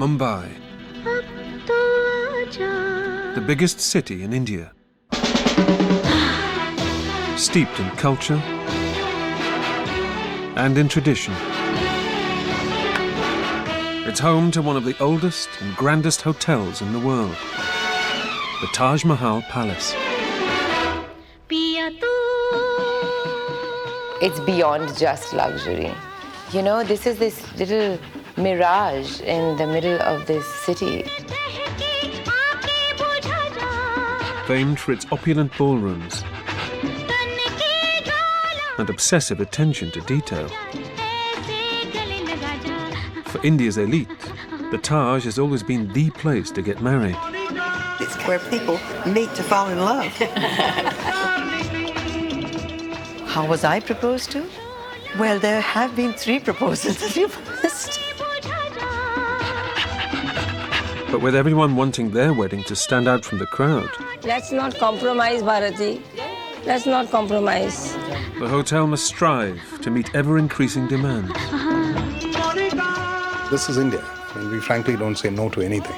Mumbai, the biggest city in India, steeped in culture and in tradition. It's home to one of the oldest and grandest hotels in the world, the Taj Mahal Palace. It's beyond just luxury. You know, this is this little mirage in the middle of this city. Famed for its opulent ballrooms and obsessive attention to detail. For India's elite, the Taj has always been the place to get married. It's where people meet to fall in love. How was I proposed to? Well, there have been 3 proposals that you've missed. But with everyone wanting their wedding to stand out from the crowd, Let's not compromise, Bharati. Let's not compromise. the hotel must strive to meet ever-increasing demands. This is India. I mean, we frankly don't say no to anything.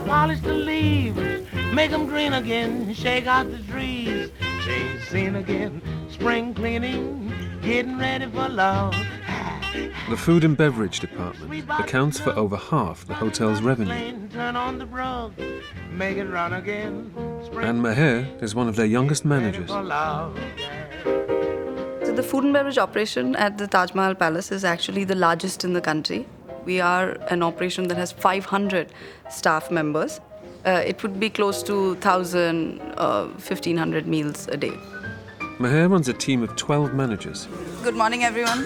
Polish the leaves, make them green again, shake out the trees, change scene again, spring cleaning, getting ready for love. The food and beverage department accounts for over half the hotel's revenue. Turn on the rug, make it run again. And Mehr is one of their youngest managers. For love. So the food and beverage operation at the Taj Mahal Palace is actually the largest in the country. We are an operation that has 500 staff members. It would be close to 1,000, 1,500 meals a day. Mehr runs a team of 12 managers Good morning, everyone.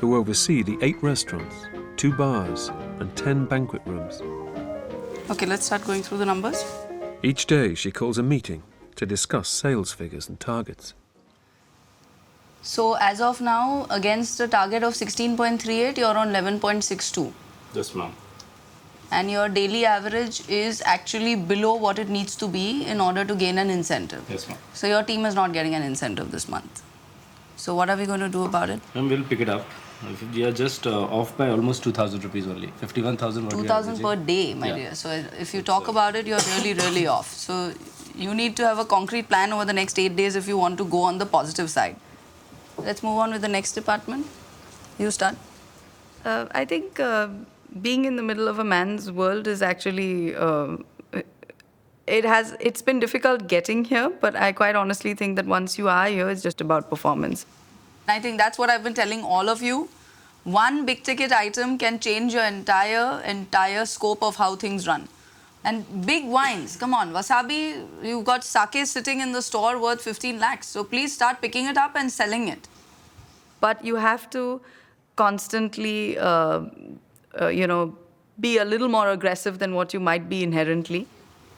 who oversee the 8 restaurants, 2 bars, and 10 banquet rooms. Okay, let's start going through the numbers. Each day, she calls a meeting to discuss sales figures and targets. So as of now, against a target of 16.38, you're on 11.62. Yes, ma'am. And your daily average is actually below what it needs to be in order to gain an incentive. Yes, ma'am. So your team is not getting an incentive this month. So what are we going to do about it? Ma'am, we'll pick it up. We are just off by almost 2,000 rupees only. 51,000. 2,000 per day, my dear. So if you talk about it, you're really, really off. So you need to have a concrete plan over the next 8 days if you want to go on the positive side. Let's move on with the next department. You start. I think being in the middle of a man's world is actually, it's been difficult getting here, but I quite honestly think that once you are here, it's just about performance. I think that's what I've been telling all of you. One big ticket item can change your entire scope of how things run. And big wines, come on, wasabi, you've got sake sitting in the store worth 15 lakhs. So please start picking it up and selling it. But you have to constantly, be a little more aggressive than what you might be inherently.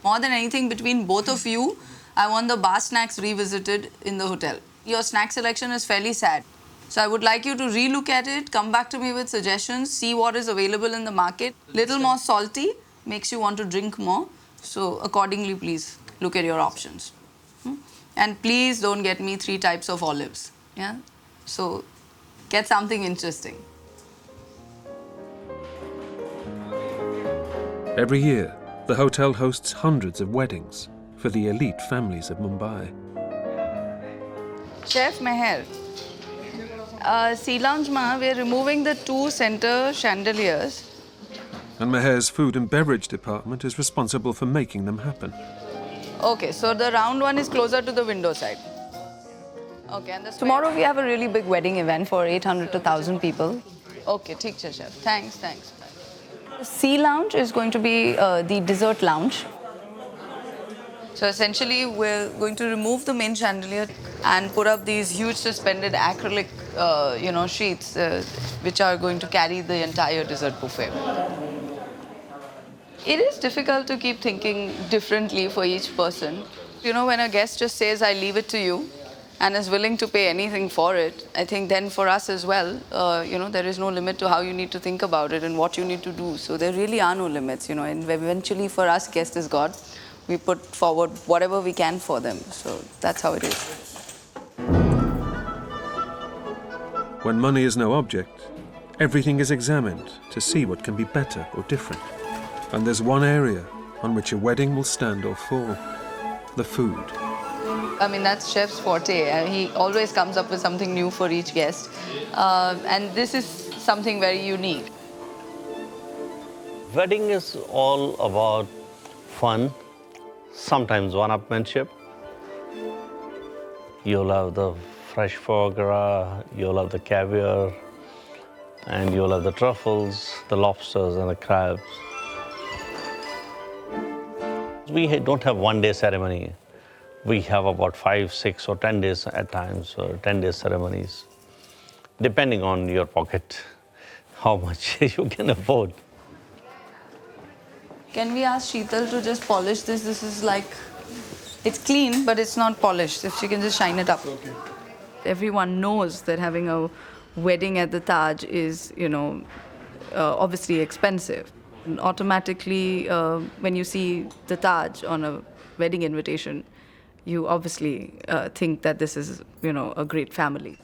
More than anything, between both of you, I want the bar snacks revisited in the hotel. Your snack selection is fairly sad. So I would like you to relook at it, come back to me with suggestions, see what is available in the market. Little more salty makes you want to drink more. So accordingly, please look at your options. And please don't get me 3 types of olives. Yeah? So get something interesting. Every year, the hotel hosts hundreds of weddings for the elite families of Mumbai. Chef Mehr, Sea Lounge Ma, we're removing the 2 center chandeliers. And Meher's food and beverage department is responsible for making them happen. Okay, so the round one is closer to the window side. Okay, and tomorrow we have a really big wedding event for 800 to 1,000 people. Okay, ठीक है, chef. Thanks. The Sea Lounge is going to be the dessert lounge. So essentially, we're going to remove the main chandelier and put up these huge suspended acrylic, sheets, which are going to carry the entire dessert buffet. It is difficult to keep thinking differently for each person. You know, when a guest just says, I leave it to you, and is willing to pay anything for it, I think then for us as well, there is no limit to how you need to think about it and what you need to do. So there really are no limits, and eventually for us, guest is God. We put forward whatever we can for them. So that's how it is. When money is no object, everything is examined to see what can be better or different. And there's one area on which a wedding will stand or fall: the food. I mean, that's chef's forte. He always comes up with something new for each guest. And this is something very unique. Wedding is all about fun, sometimes one-upmanship. You'll have the fresh foie gras, you'll have the caviar, and you'll have the truffles, the lobsters and the crabs. We don't have one-day ceremony. We have about 5, 6 or 10 days at times, or 10-day ceremonies, depending on your pocket, how much you can afford. Can we ask Sheetal to just polish this? This is like, it's clean, but it's not polished. If she can just shine it up. Okay. Everyone knows that having a wedding at the Taj is, obviously expensive. And automatically, when you see the Taj on a wedding invitation, you obviously think that this is, a great family.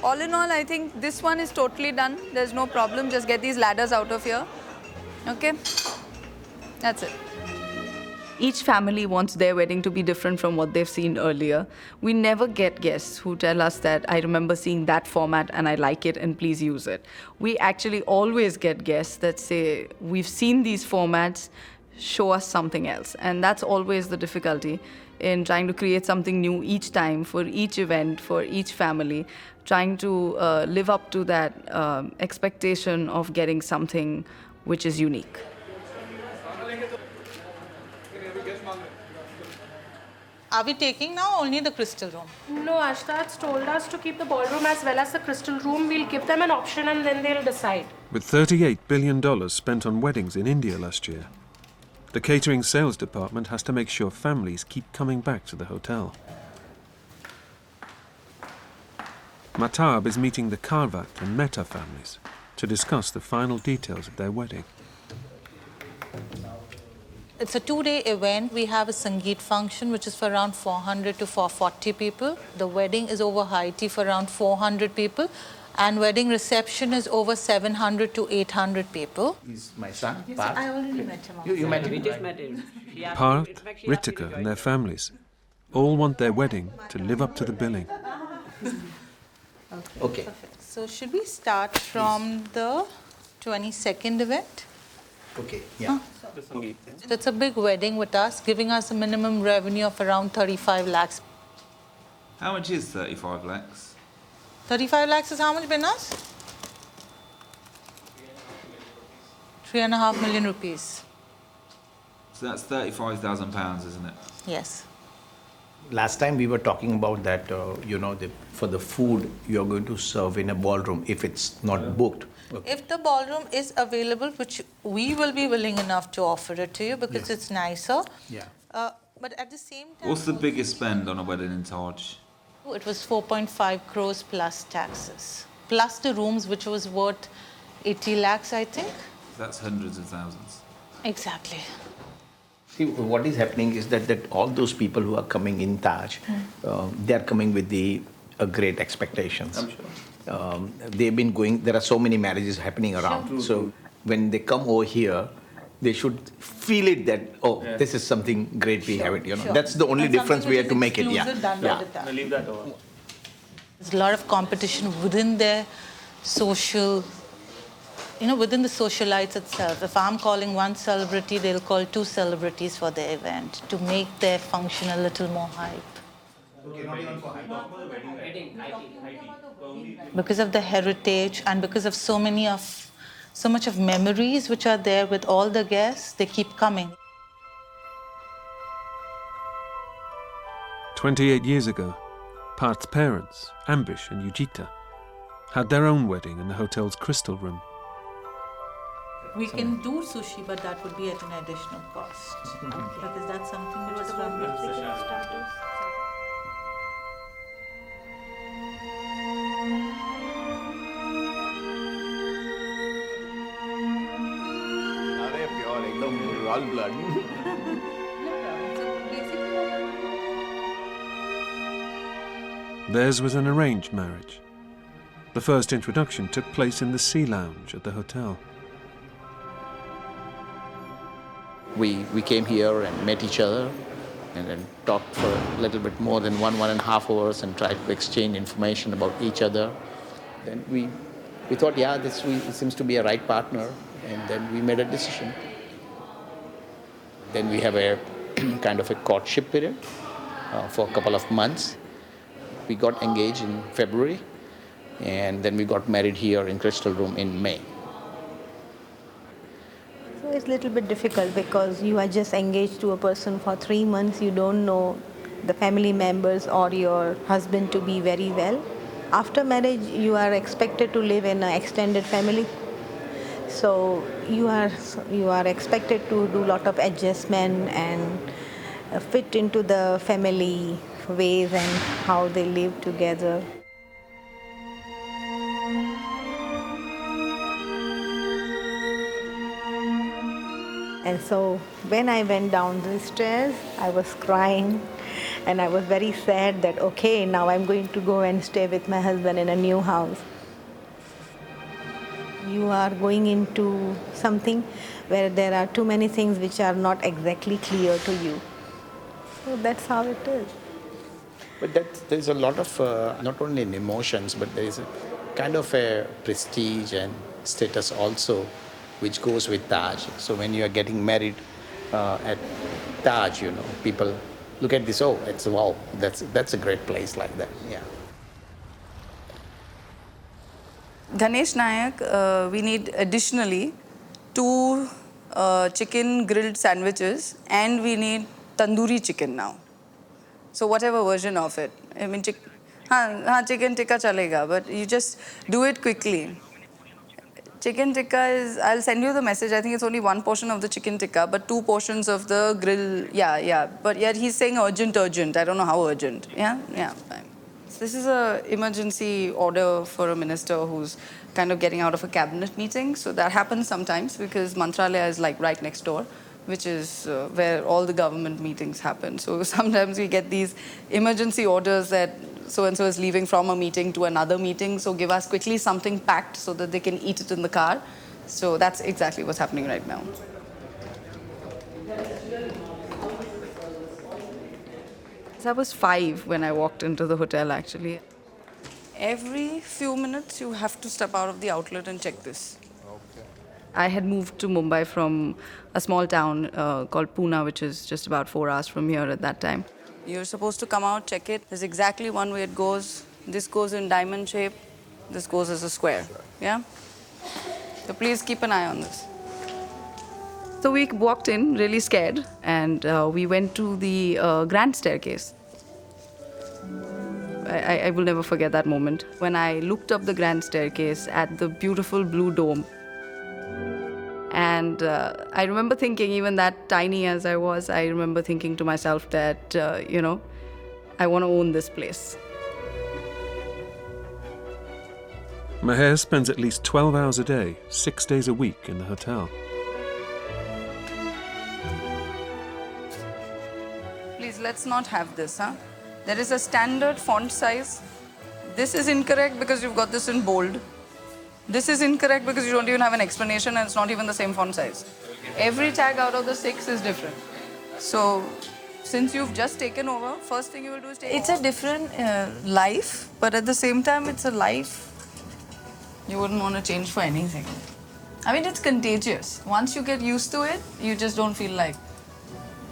All in all, I think this one is totally done. There's no problem. Just get these ladders out of here. Okay? That's it. Each family wants their wedding to be different from what they've seen earlier. We never get guests who tell us that, I remember seeing that format and I like it and please use it. We actually always get guests that say, we've seen these formats, show us something else. And that's always the difficulty in trying to create something new each time for each event, for each family, trying to live up to that expectation of getting something which is unique. Are we taking now only the crystal room? No, Ashtat's told us to keep the ballroom as well as the crystal room. We'll give them an option and then they'll decide. With $38 billion spent on weddings in India last year, the catering sales department has to make sure families keep coming back to the hotel. Mahtab is meeting the Karvat and Mehr families to discuss the final details of their wedding. It's a 2-day event. We have a Sangeet function, which is for around 400 to 440 people. The wedding is over high tea for around 400 people. And wedding reception is over 700 to 800 people. He's my son, Yes, Parth. I already met him. You met him? We just met him. Parth, Rittika and their families all want their wedding to live up to the billing. Okay. Perfect. So should we start from the 22nd event? Okay, yeah. It's a big wedding with us, giving us a minimum revenue of around 35 lakhs. How much is 35 lakhs? 35 lakhs is how much, Binas? 3.5 million rupees. So that's £35,000, isn't it? Yes. Last time we were talking about that, for the food you're going to serve in a ballroom if it's not booked. Okay. If the ballroom is available, which we will be willing enough to offer it to you because it's nicer. Yeah. But at the same time... What's the biggest spend on a wedding in Taj? It was 4.5 crores plus taxes. Plus the rooms, which was worth 80 lakhs, I think. That's hundreds of thousands. Exactly. See, what is happening is that all those people who are coming in Taj, they're coming with great expectations. I'm sure. They've been going, there are so many marriages happening around. Sure. So when they come over here, they should feel it that, this is something great we have it, Sure. That's the only difference we have to make it, Leave that over. There's a lot of competition within their social, within the socialites itself. If I'm calling one celebrity, they'll call 2 celebrities for their event to make their function a little more hype. Because of the heritage and because of so much of memories which are there with all the guests, they keep coming. 28 years ago, Parth's parents, Ambish and Yujita, had their own wedding in the hotel's crystal room. We can do sushi, but that would be at an additional cost. Because that's something that was from starters. All blood. Theirs was an arranged marriage. The first introduction took place in the sea lounge at the hotel. We came here and met each other and then talked for a little bit more than 1.5 hours and tried to exchange information about each other. Then we thought, yeah, this seems to be a right partner, and then we made a decision. Then we have a kind of a courtship period for a couple of months. We got engaged in February, and then we got married here in Crystal Room in May. So it's a little bit difficult because you are just engaged to a person for 3 months. You don't know the family members or your husband to be very well. After marriage, you are expected to live in an extended family. So you are expected to do a lot of adjustment and fit into the family ways and how they live together. And so when I went down the stairs, I was crying and I was very sad that, okay, now I'm going to go and stay with my husband in a new house. You are going into something where there are too many things which are not exactly clear to you. So that's how it is. But there's a lot of, not only in emotions, but there is a kind of a prestige and status also, which goes with Taj. So when you are getting married at Taj, you know, people look at this, oh, it's wow, that's a great place like that, yeah. Ganesh Nayak, we need additionally 2 chicken grilled sandwiches, and we need tandoori chicken now. So whatever version of it. I mean, chicken tikka chalega, but you just do it quickly. Chicken tikka is, I'll send you the message. I think it's only 1 portion of the chicken tikka, but 2 portions of the grill. Yeah. But yet he's saying urgent. I don't know how urgent. Yeah, fine. This is an emergency order for a minister who's kind of getting out of a cabinet meeting. So that happens sometimes because Mantralaya is like right next door, which is where all the government meetings happen. So sometimes we get these emergency orders that so-and-so is leaving from a meeting to another meeting. So give us quickly something packed so that they can eat it in the car. So that's exactly what's happening right now. I was 5 when I walked into the hotel, actually. Every few minutes, you have to step out of the outlet and check this. Okay. I had moved to Mumbai from a small town called Pune, which is just about 4 hours from here at that time. You're supposed to come out, check it. There's exactly one way it goes. This goes in diamond shape. This goes as a square. Yeah? So please keep an eye on this. So we walked in really scared, and we went to the grand staircase. I will never forget that moment. When I looked up the grand staircase at the beautiful blue dome, and I remember thinking, even that tiny as I was, I remember thinking to myself that, I want to own this place. Mehr spends at least 12 hours a day, 6 days a week in the hotel. Please, let's not have this, huh? There is a standard font size. This is incorrect because you've got this in bold. This is incorrect because you don't even have an explanation and it's not even the same font size. Every tag out of the 6 is different. So, since you've just taken over, first thing you will do is take over. It's a different life, but at the same time, it's a life you wouldn't want to change for anything. I mean, it's contagious. Once you get used to it, you just don't feel like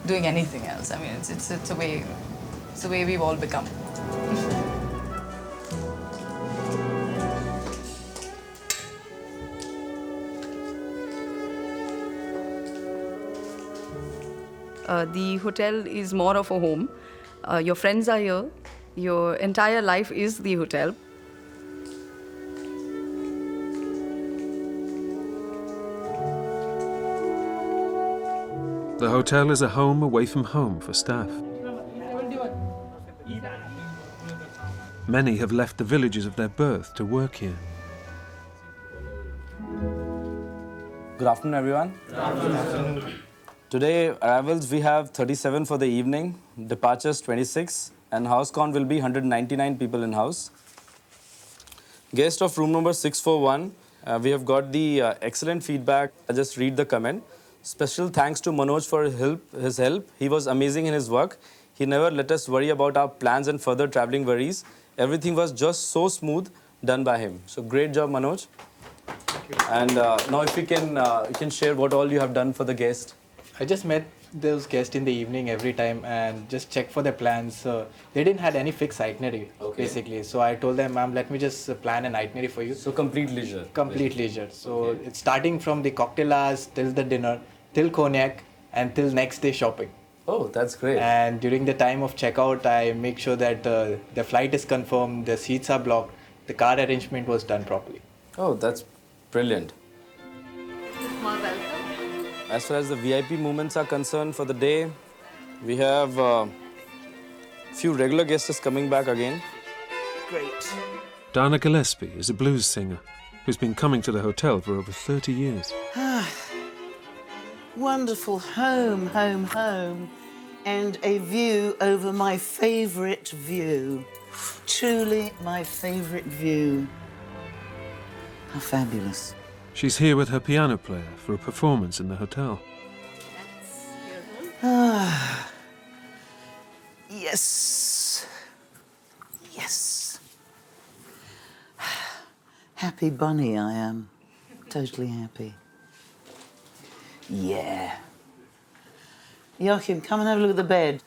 doing anything else. I mean, it's a way. It's the way we've all become. The hotel is more of a home. Your friends are here. Your entire life is the hotel. The hotel is a home away from home for staff. Many have left the villages of their birth to work here. Good afternoon, everyone. Good afternoon. Today, arrivals we have 37 for the evening, departures 26, and house count will be 199 people in house. Guest of room number 641, we have got the excellent feedback. I'll just read the comment. Special thanks to Manoj for his help. He was amazing in his work. He never let us worry about our plans and further traveling worries. Everything was just so smooth done by him. So great job, Manoj. And now if you can share what all you have done for the guest. I just met those guests in the evening every time and just check for their plans. They didn't have any fixed itinerary, basically. So I told them, ma'am, let me just plan an itinerary for you. So complete leisure. Complete leisure. So it's starting from the cocktail hours till the dinner, till cognac, and till next day shopping. Oh, that's great. And during the time of checkout, I make sure that the flight is confirmed, the seats are blocked, the car arrangement was done properly. Oh, that's brilliant. As far as the VIP movements are concerned for the day, we have few regular guests coming back again. Great. Donna Gillespie is a blues singer who's been coming to the hotel for over 30 years. Wonderful home, home, home, and a view over my favourite view. Truly my favourite view. How fabulous. She's here with her piano player for a performance in the hotel. Ah, yes. Yes. Happy bunny I am. Totally happy. Yeah. Joachim, come and have a look at the bed.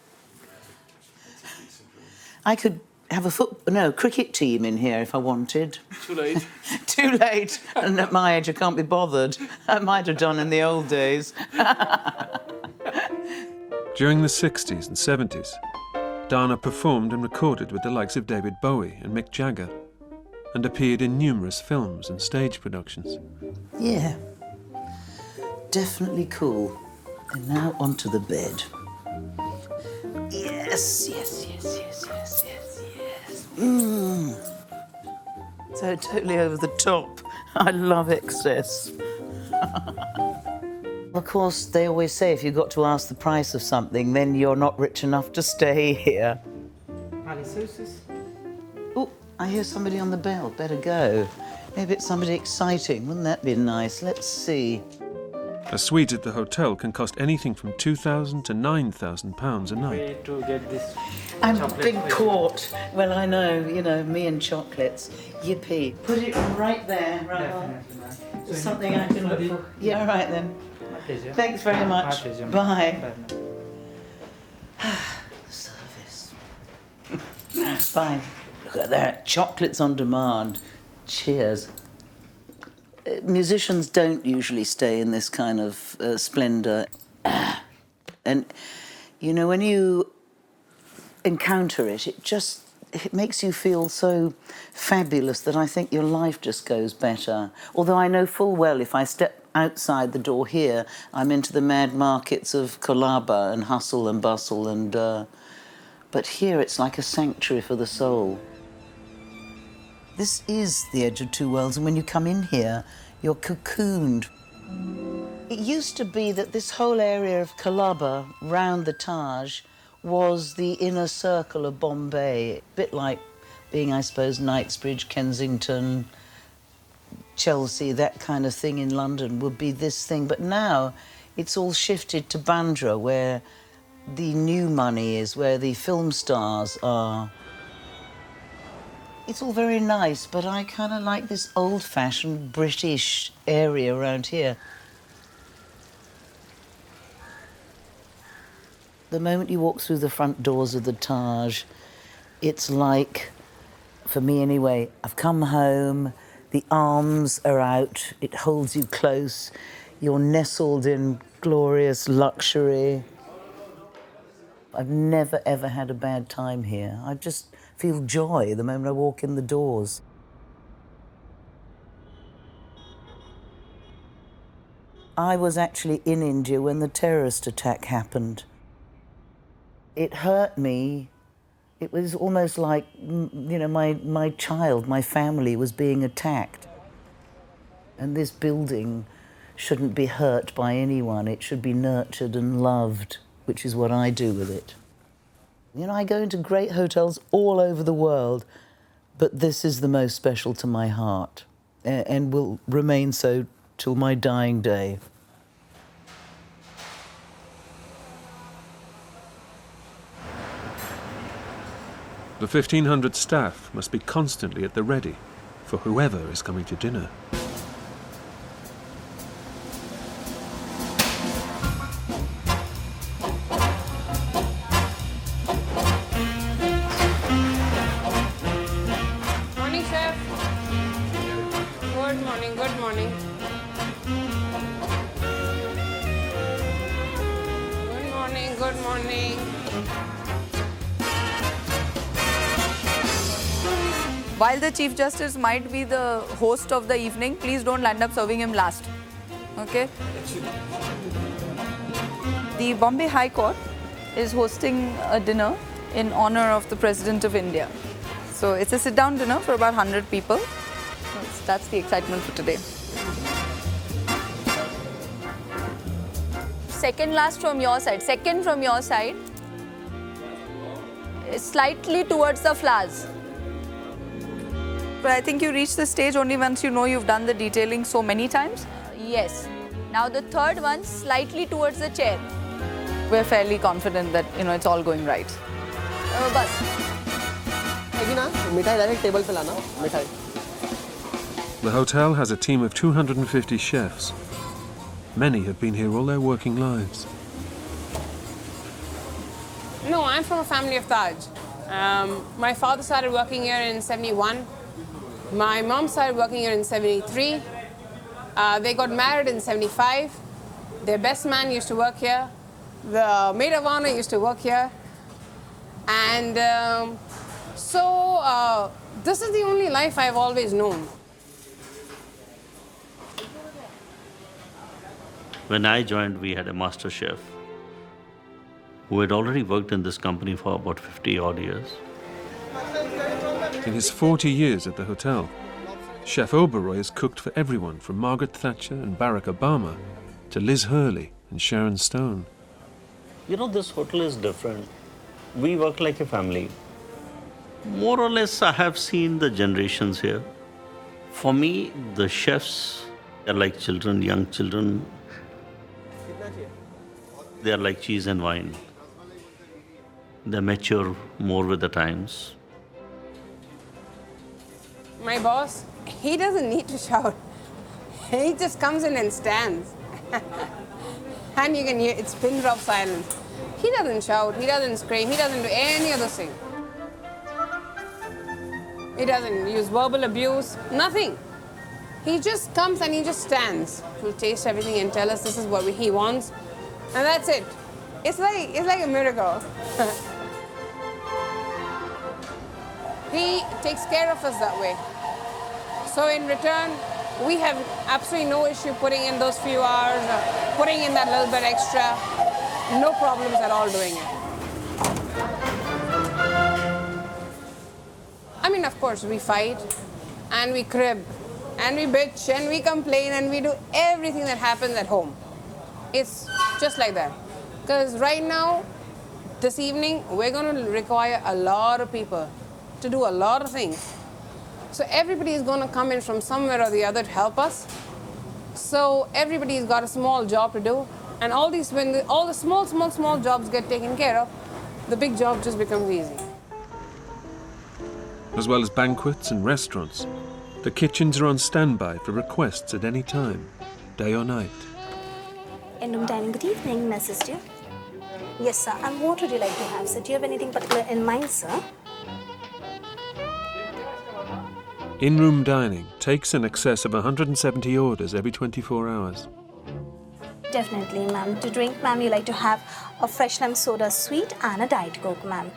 I could have a cricket team in here if I wanted. Too late. Too late. And at my age, I can't be bothered. I might have done in the old days. During the 60s and 70s, Dana performed and recorded with the likes of David Bowie and Mick Jagger, and appeared in numerous films and stage productions. Yeah. Definitely cool. And now onto the bed. Yes, yes, yes, yes, yes, yes, yes. So totally over the top. I love excess. Of course, they always say if you've got to ask the price of something, then you're not rich enough to stay here. Oh, I hear somebody on the bell. Better go. Maybe it's somebody exciting. Wouldn't that be nice? Let's see. A suite at the hotel can cost anything from £2,000 to £9,000 a night. To get this I'm been caught. Well, I know, me and chocolates. Yippee. Put it right there, right on. There's something I can look for. Yeah, all right then. Thanks very much. Bye. Service. Bye. Look at that. Chocolates on demand. Cheers. Musicians don't usually stay in this kind of splendour. And, when you encounter it, it makes you feel so fabulous that I think your life just goes better. Although I know full well if I step outside the door here, I'm into the mad markets of Colaba and hustle and bustle, and but here it's like a sanctuary for the soul. This is the edge of two worlds, and when you come in here, you're cocooned. It used to be that this whole area of Colaba, round the Taj, was the inner circle of Bombay, a bit like being, I suppose, Knightsbridge, Kensington, Chelsea, that kind of thing in London would be this thing. But now it's all shifted to Bandra, where the new money is, where the film stars are. It's all very nice, but I kind of like this old-fashioned British area around here. The moment you walk through the front doors of the Taj, it's like, for me anyway, I've come home, the arms are out, it holds you close, you're nestled in glorious luxury. I've never, ever had a bad time here. I just feel joy the moment I walk in the doors. I was actually in India when the terrorist attack happened. It hurt me. It was almost like, you know, my child, my family was being attacked. And this building shouldn't be hurt by anyone. It should be nurtured and loved, which is what I do with it. You know, I go into great hotels all over the world, but this is the most special to my heart and will remain so till my dying day. The 1,500 staff must be constantly at the ready for whoever is coming to dinner. Morning, chef. Good morning, good morning. Good morning, good morning. While the Chief Justice might be the host of the evening, please don't end up serving him last. Okay? The Bombay High Court is hosting a dinner in honor of the President of India. So it's a sit-down dinner for about 100 people. That's the excitement for today. Second last from your side. Second from your side. Slightly towards the flowers. But I think you reach the stage only once you know you've done the detailing so many times. Yes. Now the third one, slightly towards the chair. We're fairly confident that, you know, it's all going right. Bas. The hotel has a team of 250 chefs. Many have been here all their working lives. No, I'm from a family of Taj. My father started working here in 71. My mom started working here in 73. They got married in 75. Their best man used to work here. The maid of honor used to work here. And so this is the only life I've always known. When I joined, we had a master chef who had already worked in this company for about 50 odd years. In his 40 years at the hotel, Chef Oberoi has cooked for everyone from Margaret Thatcher and Barack Obama to Liz Hurley and Sharon Stone. You know, this hotel is different. We work like a family. More or less, I have seen the generations here. For me, the chefs are like children, young children. They are like cheese and wine. They mature more with the times. My boss, he doesn't need to shout. He just comes in and stands. And you can hear it's pin drop silence. He doesn't shout, he doesn't scream, he doesn't do any other thing. He doesn't use verbal abuse, nothing. He just comes and he just stands. He'll taste everything and tell us this is what he wants. And that's it. It's like a miracle. He takes care of us that way. So in return, we have absolutely no issue putting in those few hours, putting in that little bit extra. No problems at all doing it. I mean, of course, we fight and we crib and we bitch and we complain and we do everything that happens at home. It's just like that. Because right now, this evening, we're going to require a lot of people to do a lot of things. So everybody is going to come in from somewhere or the other to help us. So everybody's got a small job to do. And all the small jobs get taken care of, the big job just becomes easy. As well as banquets and restaurants, the kitchens are on standby for requests at any time, day or night. In-room dining, good evening, may I assist you? Yes, sir. And what would you like to have, sir? Do you have anything particular in mind, sir? In-room dining takes in excess of 170 orders every 24 hours. Definitely, ma'am. To drink, ma'am, you like to have a fresh lime soda sweet and a Diet Coke, ma'am.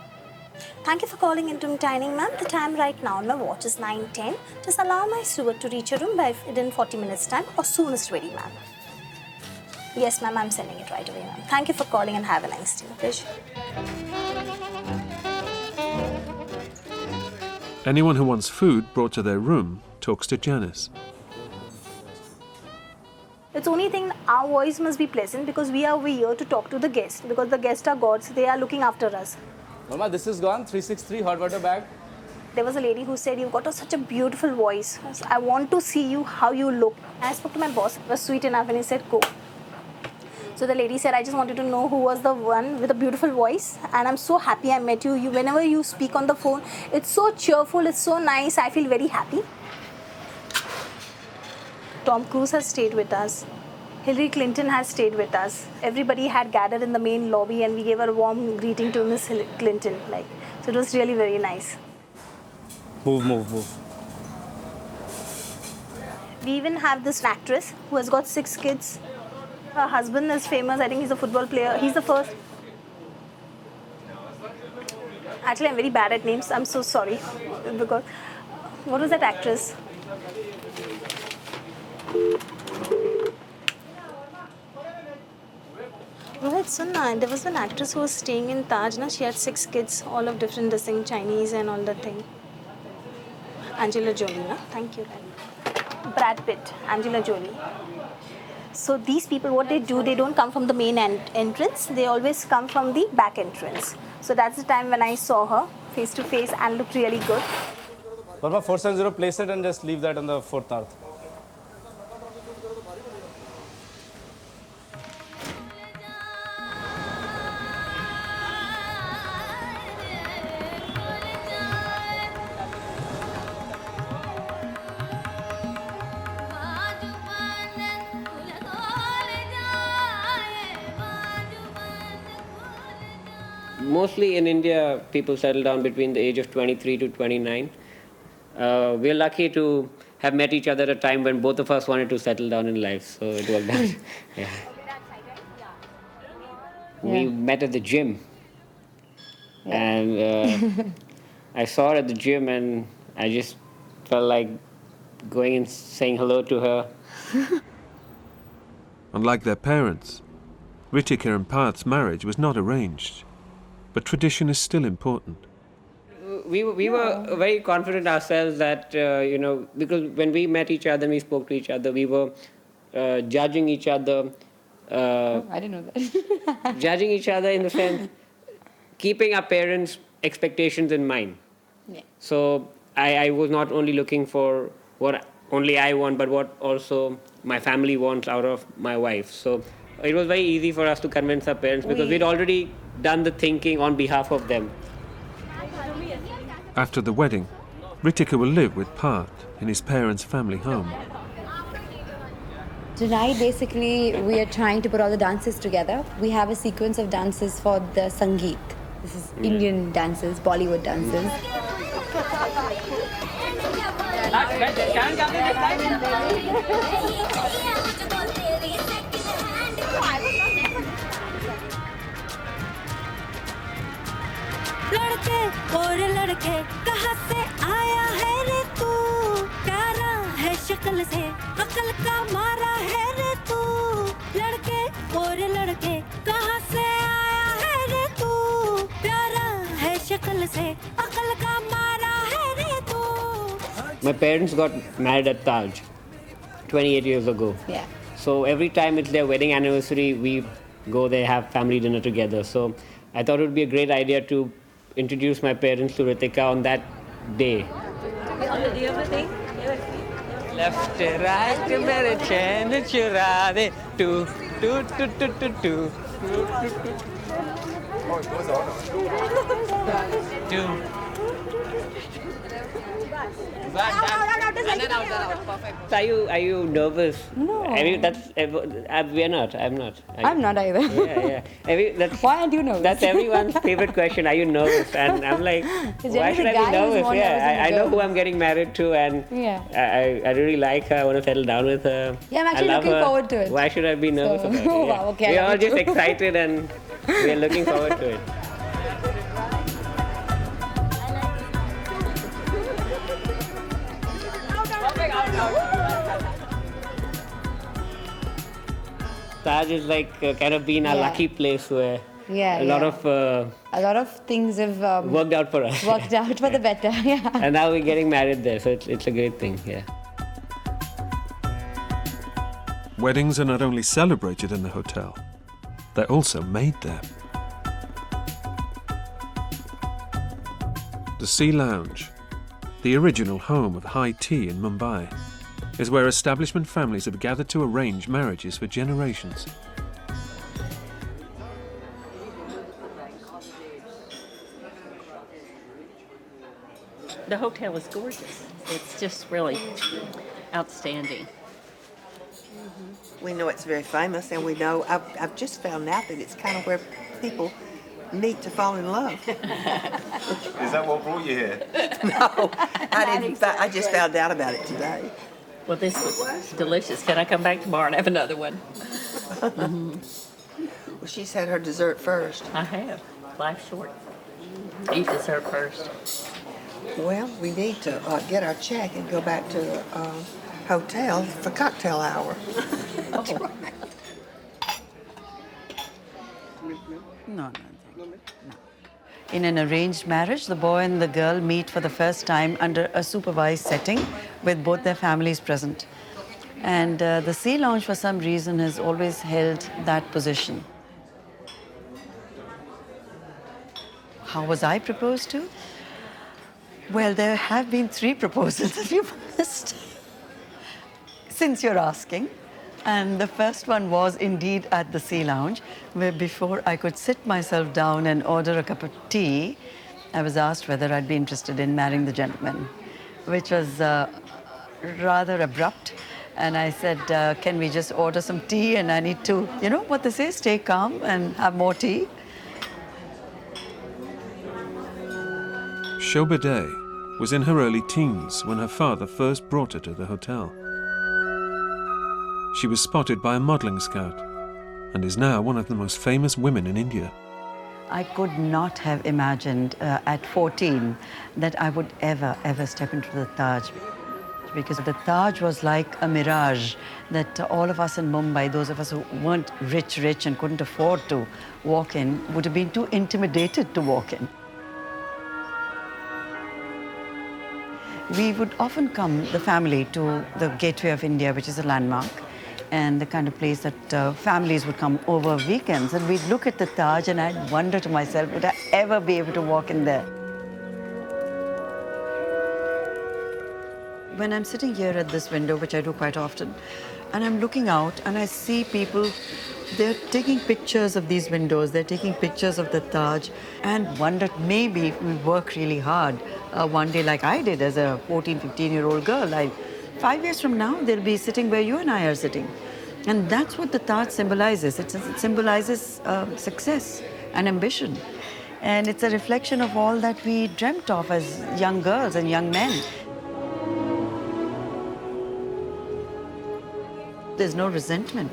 Thank you for calling in-room dining, ma'am. The time right now on my watch is 9:10. Just allow my steward to reach your room within 40 minutes' time or soon as ready, ma'am. Yes, ma'am, I'm sending it right away, ma'am. Thank you for calling and have a nice day. Pleasure. Anyone who wants food brought to their room talks to Janice. It's only thing our voice must be pleasant because we are over here to talk to the guests because the guests are gods. They are looking after us. Mama, this is gone. 363 hot water bag. There was a lady who said, you've got such a beautiful voice. I want to see you, how you look. I spoke to my boss. It was sweet enough and he said, go. So the lady said, I just wanted to know who was the one with a beautiful voice. And I'm so happy I met you. Whenever you speak on the phone, it's so cheerful, it's so nice. I feel very happy. Tom Cruise has stayed with us. Hillary Clinton has stayed with us. Everybody had gathered in the main lobby and we gave a warm greeting to Miss Clinton. So it was really very nice. Move. We even have this actress who has got 6 kids. Her husband is famous. I think he's a football player. He's the first. Actually, I'm very bad at names. I'm so sorry. Because what was that actress? Rohit, Sunna, there was an actress who was staying in Taj. She had 6 kids, all of different distinct Chinese and all that thing. Angela Jolie, na? Thank you. Brad Pitt, Angela Jolie. So these people, what they do, they don't come from the main entrance. They always come from the back entrance. So that's the time when I saw her face to face and looked really good. Mama, 470, place it and just leave that on the 4th north. Mostly in India, people settle down between the age of 23 to 29. We're lucky to have met each other at a time when both of us wanted to settle down in life, so it worked out. Yeah. We met at the gym, and I saw her at the gym, and I just felt like going and saying hello to her. Unlike their parents, Rittika and Parth's marriage was not arranged. But tradition is still important. We were very confident ourselves that, because when we met each other and we spoke to each other, we were judging each other. I didn't know that. Judging each other in the sense, keeping our parents' expectations in mind. Yeah. So I was not only looking for what only I want, but what also my family wants out of my wife. So it was very easy for us to convince our parents because we'd already done the thinking on behalf of them. After the wedding, Rittika will live with Parth in his parents' family home. Tonight, basically, we are trying to put all the dances together. We have a sequence of dances for the Sangeet. This is Indian dances, Bollywood dances. लड़के और लड़के कहाँ से आया है रे तू प्यारा है शक्ल से अकल का मारा है रे तू लड़के और लड़के कहाँ से आया है रे तू प्यारा है शक्ल से अकल का मारा है रे तू. My parents got married at Taj 28 years ago. Yeah. So every time it's their wedding anniversary, we go there, have family dinner together. So I thought it would be a great idea to introduce my parents to Rittika on that day. On the day of the thing? Left, right, mere chain chura de, two. Oh, it goes out. Two. Are you nervous? No. I mean, we are not. I'm not. I'm not either. Yeah. Why aren't you nervous? That's everyone's favorite question. Are you nervous? And I'm like, why should I be nervous? Yeah, I know who I'm getting married to, and I really like her. I want to settle down with her. Yeah, I'm actually looking forward to it. Why should I be nervous about it? Oh, wow, okay. We're all just excited, and we're looking forward to it. Taj is like kind of been a lucky place where a lot of things have worked out for us. Worked out for the better, yeah. And now we're getting married there, so it's a great thing, yeah. Weddings are not only celebrated in the hotel, they're also made there. The Sea Lounge, the original home of high tea in Mumbai, is where establishment families have gathered to arrange marriages for generations. The hotel is gorgeous. It's just really outstanding. We know it's very famous, and we know I've just found out that it's kind of where people meet to fall in love. Is that what brought you here? No, I didn't. I just found out about it today. Well, this was delicious. Can I come back tomorrow and have another one? Well, she's had her dessert first. I have. Life's short. Eat dessert first. Well, we need to get our check and go back to the hotel for cocktail hour. No. In an arranged marriage, the boy and the girl meet for the first time under a supervised setting with both their families present. And the Sea Lounge, for some reason, has always held that position. How was I proposed to? Well, there have been 3 proposals, if you must, since you're asking. And the first one was indeed at the Sea Lounge, where before I could sit myself down and order a cup of tea, I was asked whether I'd be interested in marrying the gentleman, which was rather abrupt. And I said, can we just order some tea? And I need to, you know what they say, stay calm and have more tea. Shoba Dei was in her early teens when her father first brought her to the hotel. She was spotted by a modelling scout and is now one of the most famous women in India. I could not have imagined at 14 that I would ever step into the Taj. Because the Taj was like a mirage that all of us in Mumbai, those of us who weren't rich and couldn't afford to walk in, would have been too intimidated to walk in. We would often come, the family, to the Gateway of India, which is a landmark, and the kind of place that families would come over weekends, and we'd look at the Taj and I'd wonder to myself, would I ever be able to walk in there? When I'm sitting here at this window, which I do quite often, and I'm looking out and I see people, they're taking pictures of these windows, they're taking pictures of the Taj, and wondered maybe if we work really hard one day like I did as a 14, 15-year-old girl. 5 years from now, they'll be sitting where you and I are sitting. And that's what the Taj symbolizes. It symbolizes success and ambition. And it's a reflection of all that we dreamt of as young girls and young men. There's no resentment.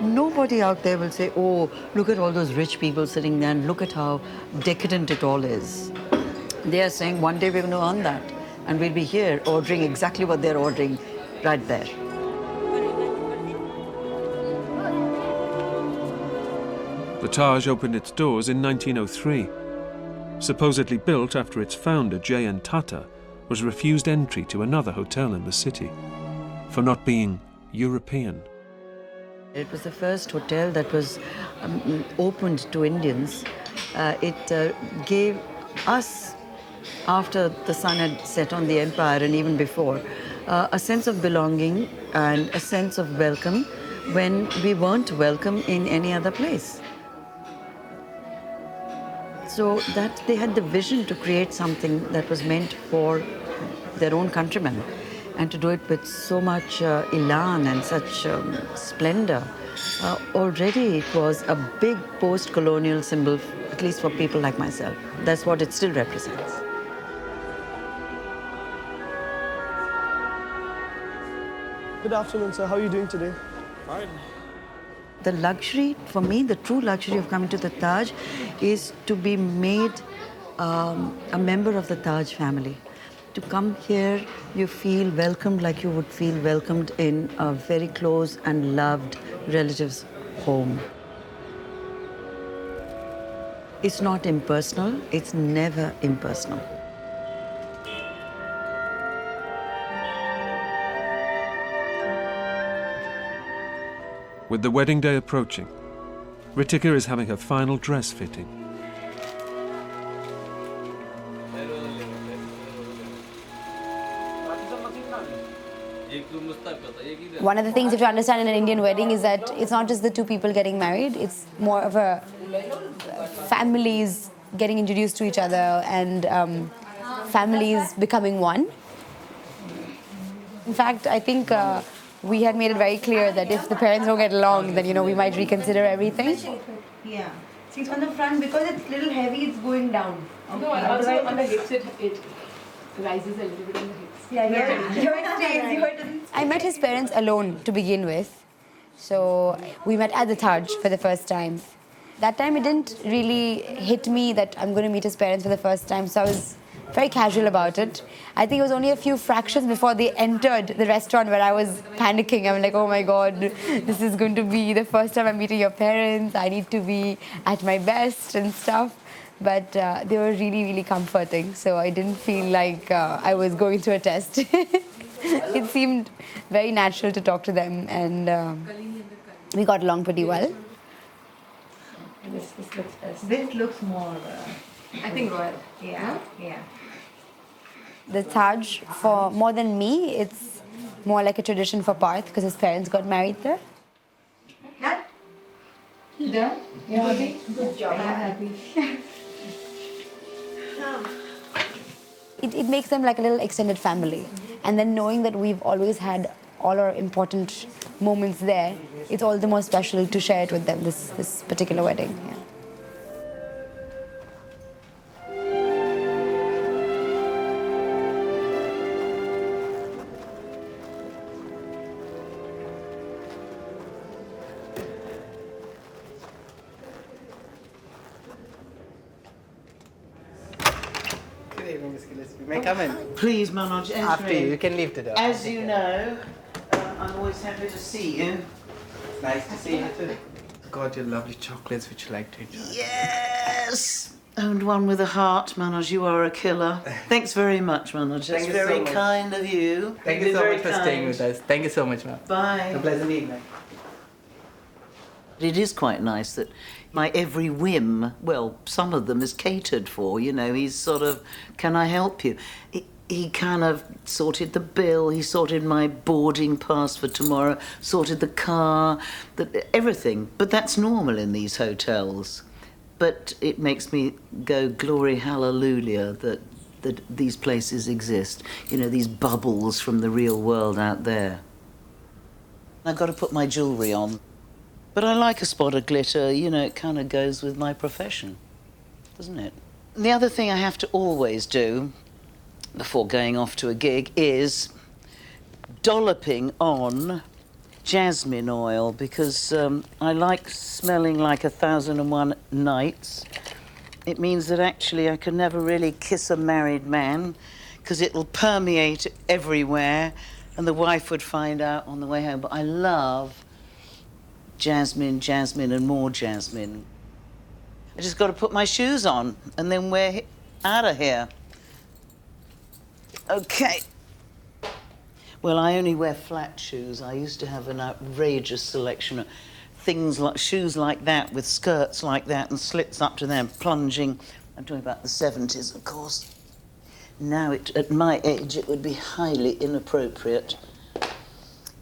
Nobody out there will say, oh, look at all those rich people sitting there and look at how decadent it all is. They are saying one day we're going to earn that and we'll be here ordering exactly what they're ordering right there. The Taj opened its doors in 1903. Supposedly built after its founder, J.N. Tata, was refused entry to another hotel in the city for not being European. It was the first hotel that was opened to Indians. It gave us, after the sun had set on the empire and even before, a sense of belonging and a sense of welcome when we weren't welcome in any other place. So that they had the vision to create something that was meant for their own countrymen, and to do it with so much elan and such splendor. Already it was a big post-colonial symbol, at least for people like myself. That's what it still represents. Good afternoon, sir. How are you doing today? Fine. The luxury, for me, the true luxury of coming to the Taj is to be made a member of the Taj family. To come here, you feel welcomed like you would feel welcomed in a very close and loved relatives home. It's not impersonal, it's never impersonal. With the wedding day approaching, Rittika is having her final dress fitting. One of the things you have to understand in an Indian wedding is that it's not just the two people getting married, it's more of a families getting introduced to each other and families becoming one. In fact, I think we had made it very clear that if the parents don't get along, then, you know, we might reconsider everything. Yeah. See, on the front, because it's a little heavy, it's going down. Okay. No, also on the hips, it rises a little bit on the hips. I met his parents alone to begin with. So we met at the Taj for the first time. That time it didn't really hit me that I'm going to meet his parents for the first time, so I was very casual about it. I think it was only a few fractions before they entered the restaurant where I was panicking. I'm like, oh my God, this is going to be the first time I'm meeting your parents. I need to be at my best and stuff. But they were really, really comforting. So I didn't feel like I was going through a test. It seemed very natural to talk to them, and we got along pretty well. This looks best. This looks more, I think royal. Yeah, yeah. The Taj, for more than me, it's more like a tradition for Parth because his parents got married there. Done? You done? You're happy? Good job. I'm happy. It makes them like a little extended family. And then knowing that we've always had all our important moments there, it's all the more special to share it with them, this particular wedding. Yeah. Good evening, Miss Gillespie. May I come in? Please, Manoj, enter After you. in. You can leave the door. As you know, I'm always happy to see you. It's nice to see you too. Got your lovely chocolates which you like to enjoy. Yes! And one with a heart, Manoj. You are a killer. Thanks very much, Manoj. That's Thank you so very much. kind of you. Thank You've you been so very much for kind. staying with us. Thank you so much, ma'am. Bye. Have a pleasant evening. It is quite nice that my every whim, well, some of them is catered for, you know. He's sort of, can I help you? He kind of sorted the bill, he sorted my boarding pass for tomorrow, sorted the car, everything. But that's normal in these hotels. But it makes me go, glory hallelujah, that these places exist. You know, these bubbles from the real world out there. I've got to put my jewellery on. But I like a spot of glitter, you know, it kind of goes with my profession, doesn't it? The other thing I have to always do before going off to a gig is dolloping on jasmine oil, because I like smelling like 1001 Nights. It means that actually I can never really kiss a married man because it'll permeate everywhere and the wife would find out on the way home. But I love jasmine, jasmine and more jasmine. I just got to put my shoes on and then we're out of here. Okay. Well, I only wear flat shoes. I used to have an outrageous selection of things like shoes like that with skirts like that and slits up to them, plunging. I'm talking about the 70s, of course. Now, at my age, it would be highly inappropriate.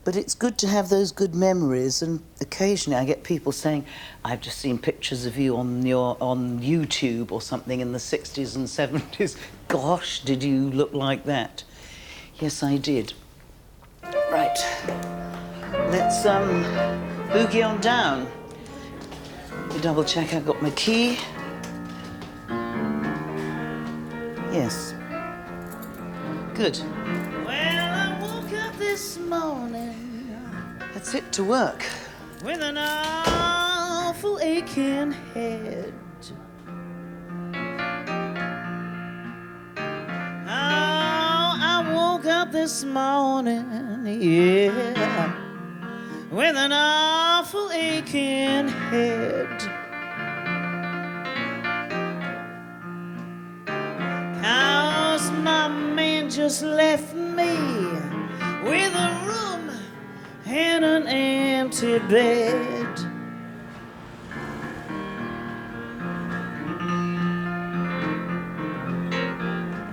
But it's good to have those good memories, and occasionally I get people saying, I've just seen pictures of you on YouTube or something in the 60s and 70s. Gosh, did you look like that? Yes, I did. Right. Let's boogie on down. Let me double check I've got my key. Yes. Good. Well, I woke up this morning. That's it, to work. With an awful aching head. Oh, I woke up this morning, yeah, with an awful aching head. 'Cause my man just left me with a room and an empty bed.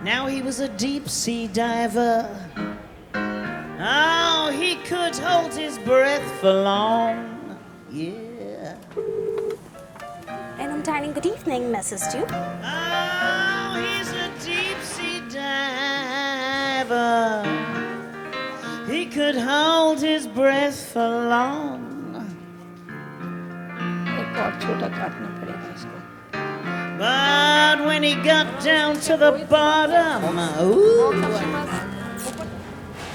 Now he was a deep sea diver. Oh, he could hold his breath for long. Yeah. An untitled good evening message to you. Oh, he's a deep sea diver. He could hold his breath for long. एक और छोटा काटना पड़ेगा इसको. But when he got down to the bottom, ooh,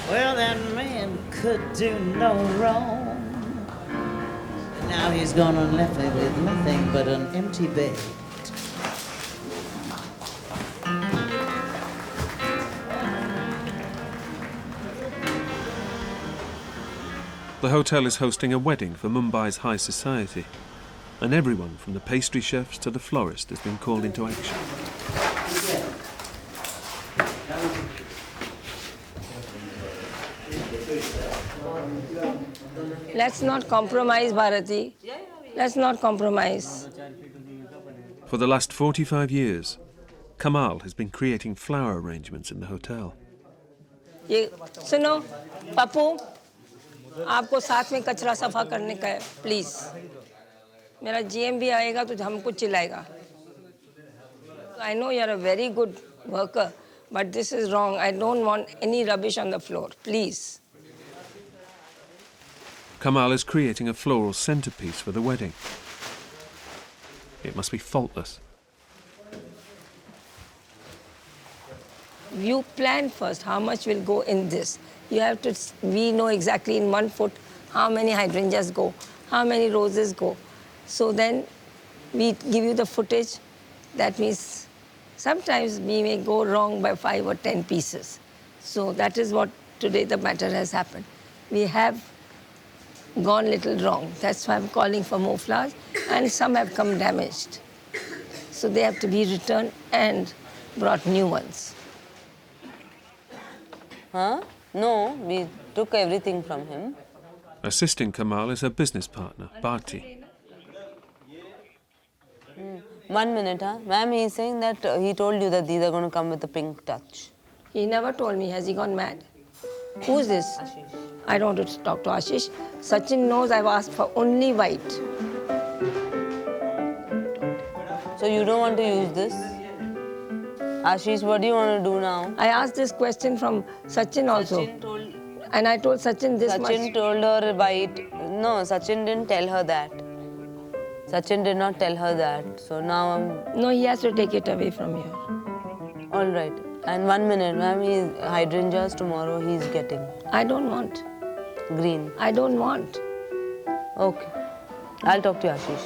well, that man could do no wrong. Now he's gone and left me with nothing but an empty bed. The hotel is hosting a wedding for Mumbai's high society, and everyone from the pastry chefs to the florist has been called into action. Let's not compromise, Bharati. Let's not compromise. For the last 45 years, Kamal has been creating flower arrangements in the hotel. ये सुनो, पप्पू, आपको साथ में कचरा सफा करने का है, प्लीज. मेरा GM भी आएगा तो हमको चिल्लाएगा. I know you're a very good worker, but this is wrong. I don't want any rubbish on the floor, please. Kamal is creating a floral centerpiece for the wedding. It must be faultless. You plan first how much will go in this. You have to, we know exactly in 1 foot how many hydrangeas go, how many roses go. So then we give you the footage. That means sometimes we may go wrong by 5 or 10 pieces. So that is what today the matter has happened. We have gone little wrong. That's why I'm calling for more flowers. And some have come damaged. So they have to be returned and brought new ones. Huh? No, we took everything from him. Assisting Kamal is her business partner, Bharti. 1 minute, huh? Ma'am, he's saying that he told you that these are going to come with a pink touch. He never told me. Has he gone mad? Who's this? Ashish. I don't want to talk to Ashish. Sachin knows I've asked for only white. So you don't want to use this? Ashish, what do you want to do now? I asked this question from Sachin also. And I told Sachin this much. Sachin told her white. No, Sachin didn't tell her that. Sachin did not tell her that. So now I'm... No, he has to take it away from here. All right. And 1 minute, ma'am, hydrangeas tomorrow he's getting. I don't want. Green. I don't want. Okay. I'll talk to Ashish.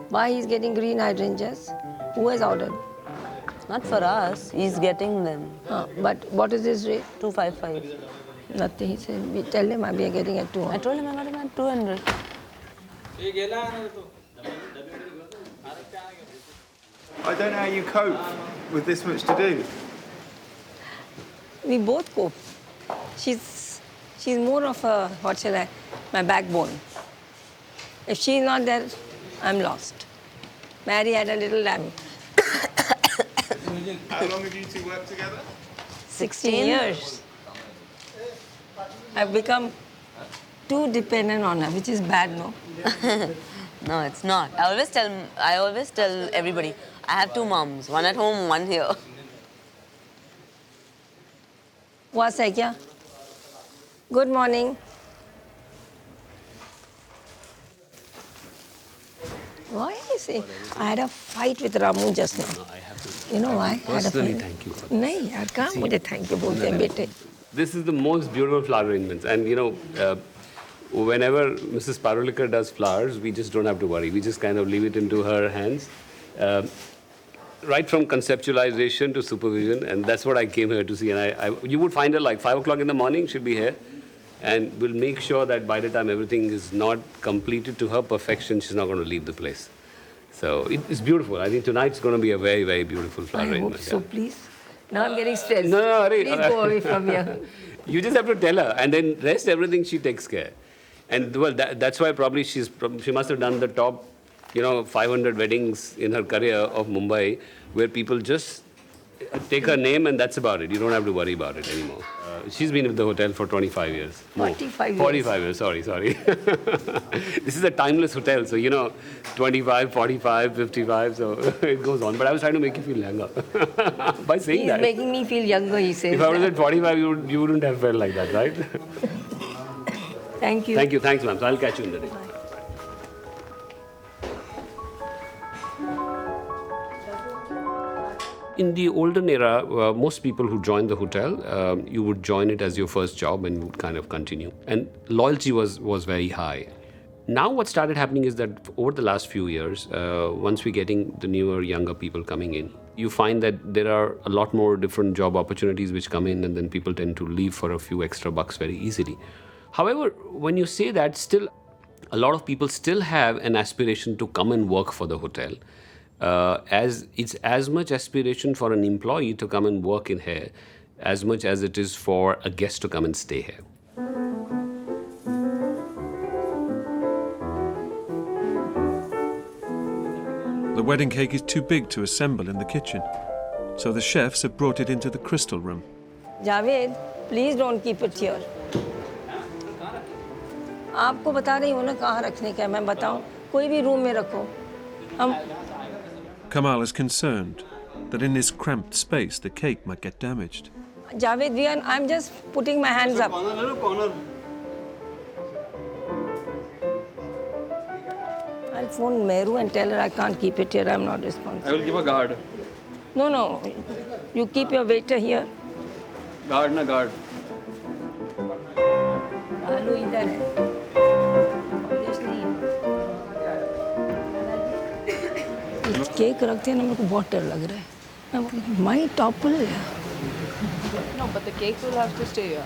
Why he's getting green hydrangeas? Who has ordered? Not for us. He's getting them. But what is his rate? 255. Nothing. He said, we tell him we are getting at 200. I told him I'm at 200. I don't know how you cope with this much to do. We both cope. She's more of a, what shall I, my backbone. If she's not there, I'm lost. Mary had a little lamb. How long have you two worked together? 16 years. I've become too dependent on her, which is bad, no? No, it's not. I always tell everybody, I have 2 moms, one at home, one here. What's hai kya? Good morning. Why is it? I had a fight with Ramu just now. No, I have to. You know why? Personally, thank you for this. नहीं यार कहाँ मुझे thank you बोलते हैं बेटे. This is the most beautiful flower arrangements, and you know, whenever Mrs. Parulekar does flowers, we just don't have to worry. We just kind of leave it into her hands, right from conceptualization to supervision, and that's what I came here to see. And you would find her like 5 o'clock in the morning. She'll be here, and we'll make sure that by the time everything is not completed to her perfection, she's not going to leave the place. So it's beautiful. I think tonight's going to be a very, very beautiful flower I arrangement. hope so, please. Now I'm getting stressed. No, Please go away from here. You just have to tell her, and then rest everything she takes care. And well, that's why probably she must have done the top, 500 weddings in her career of Mumbai, where people just take her name and that's about it. You don't have to worry about it anymore. She's been with the hotel for 25 years. 45 years. 45 years, sorry. This is a timeless hotel, so 25, 45, 55, so it goes on. But I was trying to make you feel younger by saying He's that. making me feel younger, he says. If I was at 45, you wouldn't have felt like that, right? Thank you. Thank you. Thanks, ma'am. So I'll catch you in the day. In the olden era, most people who joined the hotel, you would join it as your first job and you would kind of continue. And loyalty was very high. Now what started happening is that over the last few years, once we're getting the newer, younger people coming in, you find that there are a lot more different job opportunities which come in, and then people tend to leave for a few extra bucks very easily. However, when you say that, still a lot of people still have an aspiration to come and work for the hotel. As it's as much aspiration for an employee to come and work in here as much as it is for a guest to come and stay here. The wedding cake is too big to assemble in the kitchen, so the chefs have brought it into the crystal room. Javed, please don't keep it here. आपको बता रही हूँ ना कहाँ रखने का है, मैं बताऊँ कोई भी रूम में रखो. हम Kamal is concerned that in this cramped space the cake might get damaged. Javed, I'm just putting my hands up. I'll phone Mehr and tell her I can't keep it here, I'm not responsible. I will give a guard. No. You keep your waiter here. Guard na guard. आलू इधर है. Cake रखते हैं ना मेरे को बहुत डर लग रहा है. My topple. No, but the cake will have to stay here.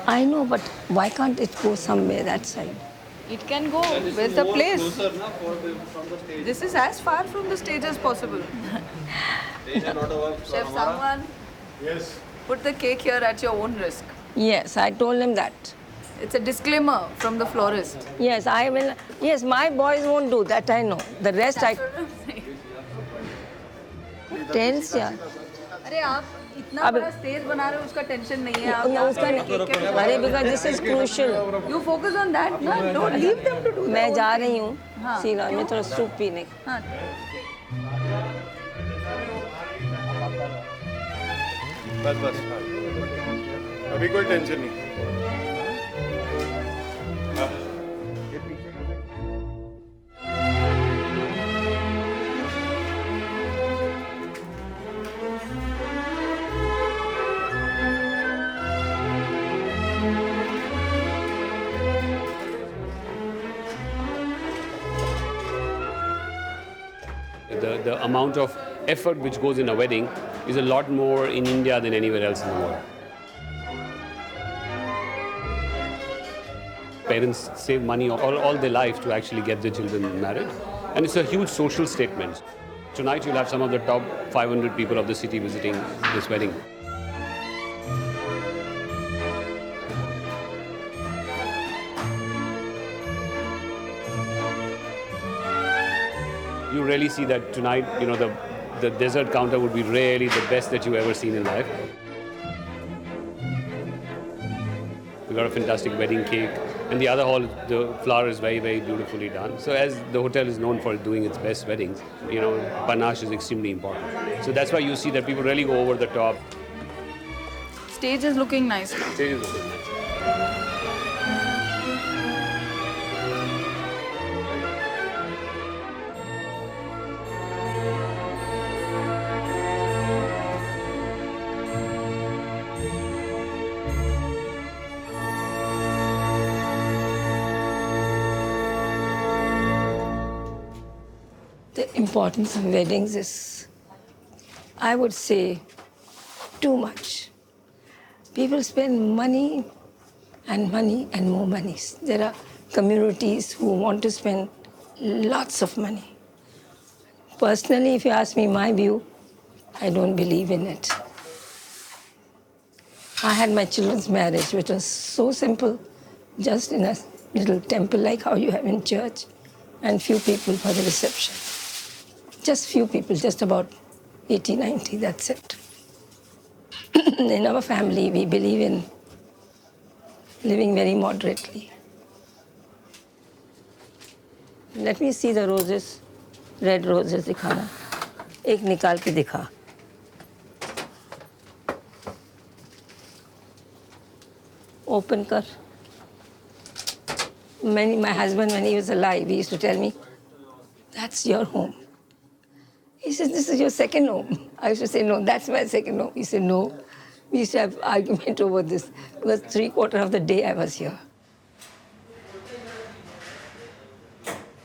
I know, but why can't it go somewhere that side? It can go. Where's the place? This is as far from the stage as possible. Chef, someone put the cake here at your own risk. Yes, I told him that. It's a disclaimer from the florist. Yes, I will. Yes, my boys won't do that, I know. The rest I... Tense, yeah. अरे आप इतना बड़ा stage बना रहे हो उसका tension नहीं है आप उसका अरे because this is crucial. You focus on that, no? Don't leave them to do. मैं जा रही हूँ सीला में थोड़ा सूप पीने. बस अभी कोई टेंशन नहीं. The amount of effort which goes in a wedding is a lot more in India than anywhere else in the world. Parents save money all their life to actually get their children married. And it's a huge social statement. Tonight you'll have some of the top 500 people of the city visiting this wedding. You really see that tonight, the dessert counter would be really the best that you've ever seen in life. We got a fantastic wedding cake. And the other hall, the flower is very, very beautifully done. So as the hotel is known for doing its best weddings, panache is extremely important. So that's why you see that people really go over the top. Stage is looking nice now. Stage is looking nice. The importance of weddings is, I would say, too much. People spend money and money and more monies. There are communities who want to spend lots of money. Personally, if you ask me my view, I don't believe in it. I had my children's marriage, which was so simple, just in a little temple like how you have in church, and few people for the reception. Just few people, just about 80, 90, that's it. In our family, we believe in living very moderately. Let me see the roses, red roses दिखाना. एक निकाल के दिखा. Open कर. My husband, when he was alive, he used to tell me, "That's your home." He said, "This is your second home." I used to say, "No, that's my second home." He said, "No." We used to have argument over this because 3/4 of the day I was here.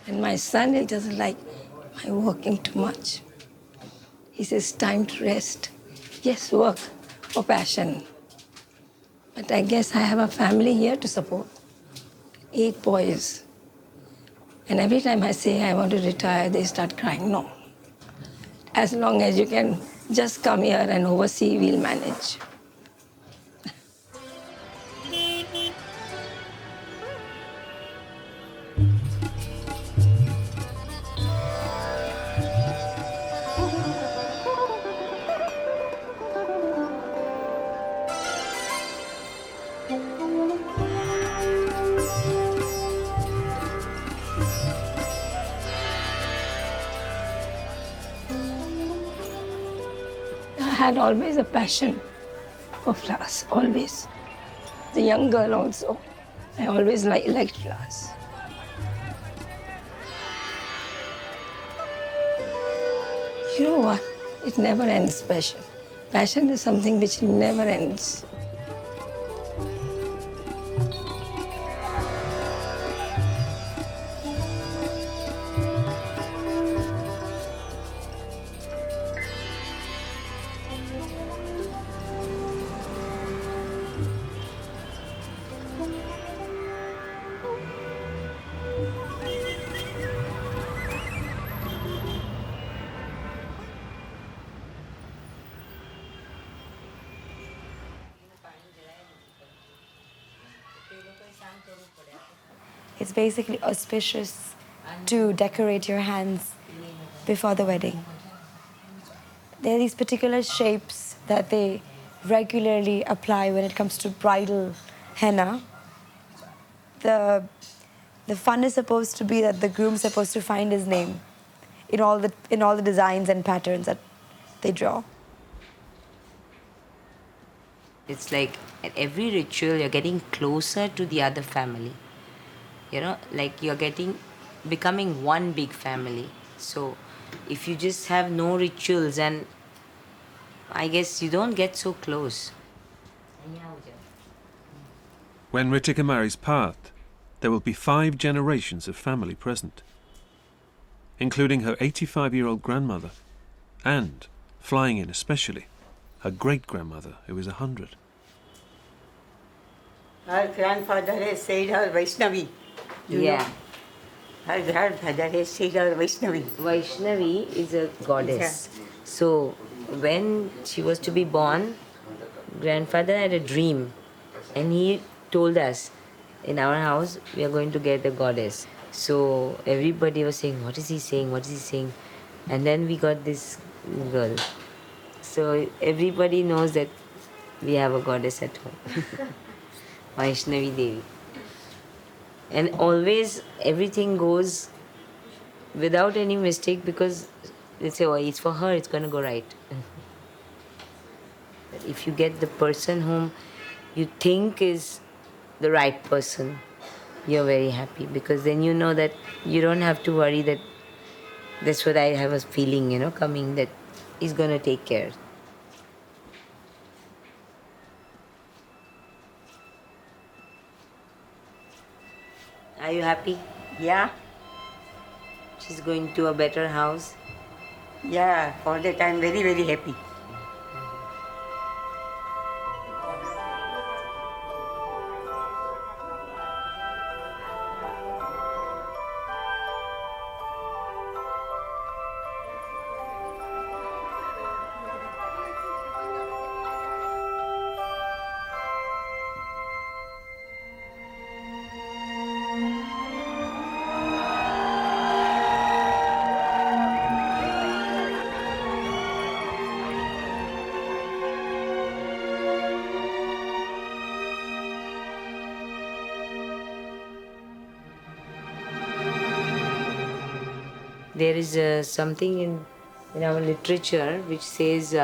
And my son, he doesn't like my working too much. He says, "Time to rest." Yes, work for passion. But I guess I have a family here to support. 8 boys. And every time I say I want to retire, they start crying. No. As long as you can just come here and oversee, we'll manage. I had always a passion for flowers, always. The young girl also, I always liked flowers. You know what? It never ends, passion. Passion is something which never ends. It's basically auspicious to decorate your hands before the wedding. There are these particular shapes that they regularly apply when it comes to bridal henna. The fun is supposed to be that the groom's supposed to find his name in all the designs and patterns that they draw. It's like at every ritual you're getting closer to the other family. You know, like you're becoming one big family. So if you just have no rituals, and I guess you don't get so close. When Rittika marries Parth, there will be 5 generations of family present, including her 85-year-old grandmother, and, flying in especially, her great-grandmother, who is 100. Her grandfather has said her Vaishnavi. Yeah. Her grandfather has said her Vaishnavi. Vaishnavi is a goddess. So when she was to be born, grandfather had a dream, and he told us, in our house, we are going to get a goddess. So everybody was saying, what is he saying? What is he saying? And then we got this girl. So everybody knows that we have a goddess at home. Vaishnavi Devi. And always everything goes without any mistake, because they say, oh, it's for her, it's going to go right. If you get the person whom you think is the right person, you're very happy, because then you know that you don't have to worry that that's what I have a feeling, coming, that he's going to take care. Are you happy? Yeah. She's going to a better house? Yeah, for that I'm very, very happy. There is something in our literature which says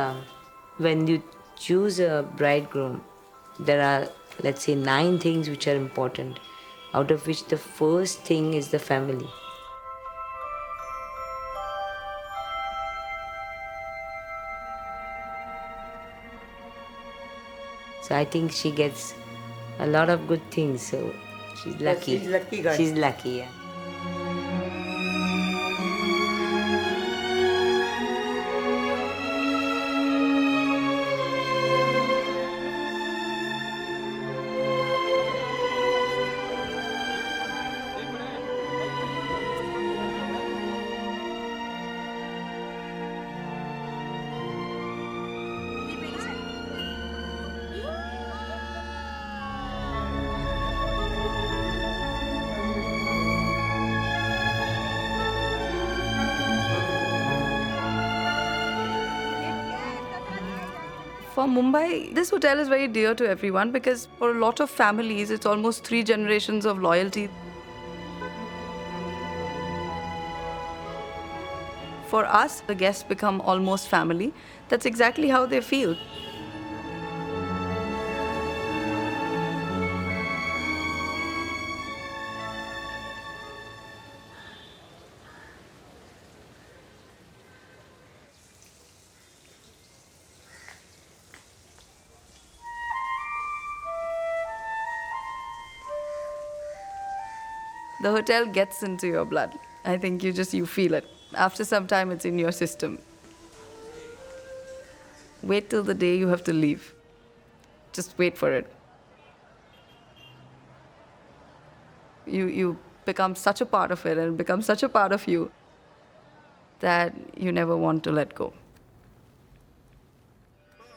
when you choose a bridegroom, there are, let's say, 9 things which are important, out of which the first thing is the family. So I think she gets a lot of good things, so she's lucky. She's lucky girl. She's lucky, yeah. For Mumbai, this hotel is very dear to everyone because for a lot of families, it's almost 3 generations of loyalty. For us, the guests become almost family. That's exactly how they feel. The hotel gets into your blood. I think you feel it. After some time, it's in your system. Wait till the day you have to leave. Just wait for it. You become such a part of it and it becomes such a part of you that you never want to let go.